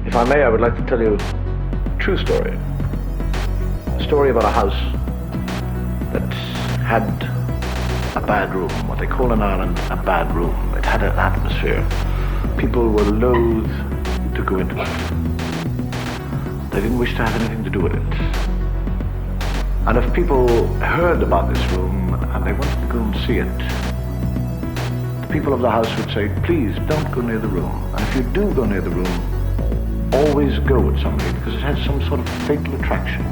If I may, I would like to tell you a true story. A story about a house that had a bad room, what they call in Ireland a bad room. It had an atmosphere. People were loath to go into it. They didn't wish to have anything to do with it. And if people heard about this room and they wanted to go and see it, the people of the house would say, please don't go near the room. And if you do go near the room, always go with somebody, because it has some sort of fatal attraction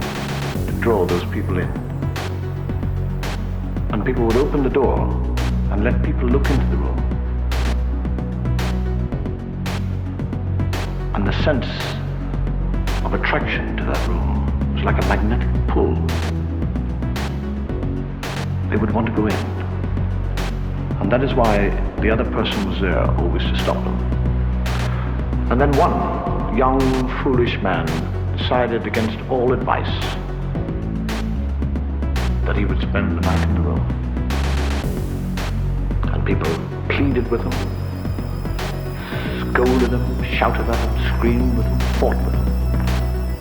to draw those people in. And people would open the door and let people look into the room. And the sense of attraction to that room was like a magnetic pull. They would want to go in. And that is why the other person was there always to stop them. And then one young, foolish man decided against all advice that he would spend the night in the room. And people pleaded with him, scolded him, shouted at him, screamed with him, fought with him.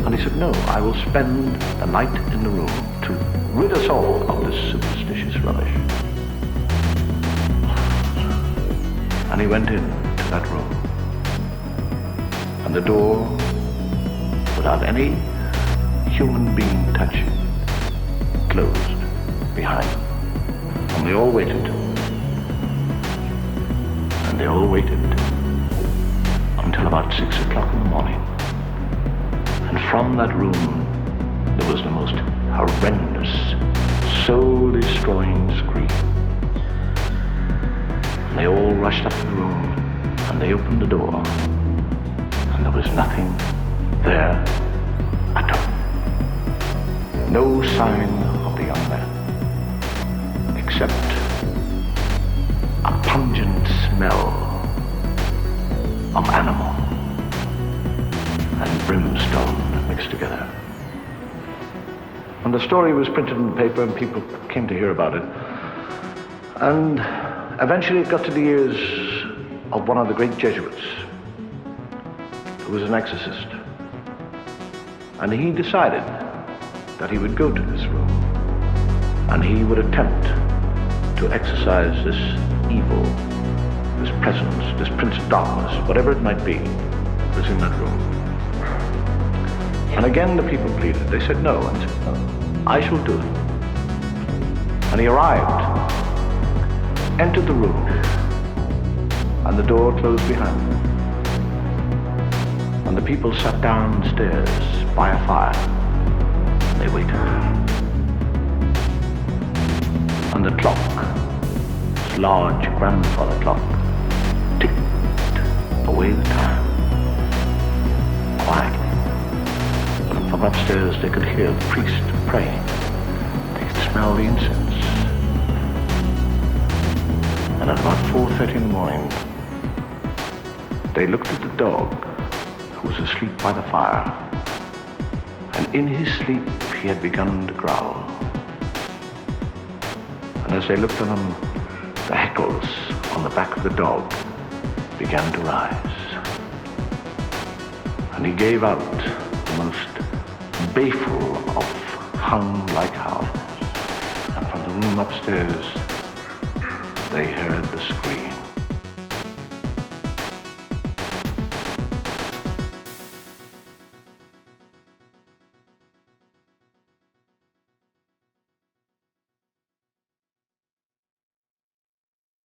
And he said, no, I will spend the night in the room to rid us all of this superstitious rubbish. And he went into that room. And the door, without any human being touching, closed behind them. And they all waited. And they all waited until about 6 o'clock in the morning. And from that room, there was the most horrendous, soul-destroying scream. And they all rushed up to the room, and they opened the door. And there was nothing there at all. No sign of the young man, except a pungent smell of animal and brimstone mixed together. And the story was printed in the paper and people came to hear about it. And eventually it got to the ears of one of the great Jesuits, who was an exorcist. And he decided that he would go to this room and he would attempt to exorcise this evil, this presence, this prince of darkness, whatever it might be, was in that room. And again the people pleaded. They said no, and said, no, I shall do it. And he arrived, entered the room, and the door closed behind him. And the people sat downstairs by a fire, and they waited. And the clock, this large grandfather clock, ticked away the time, quietly. And from upstairs they could hear the priest praying. They could smell the incense. And at about 4:30 in the morning, they looked at the dog, who was asleep by the fire, and in his sleep he had begun to growl. And as they looked at him, the hackles on the back of the dog began to rise. And he gave out the most baleful of hung-like howls. And from the room upstairs, they heard the scream.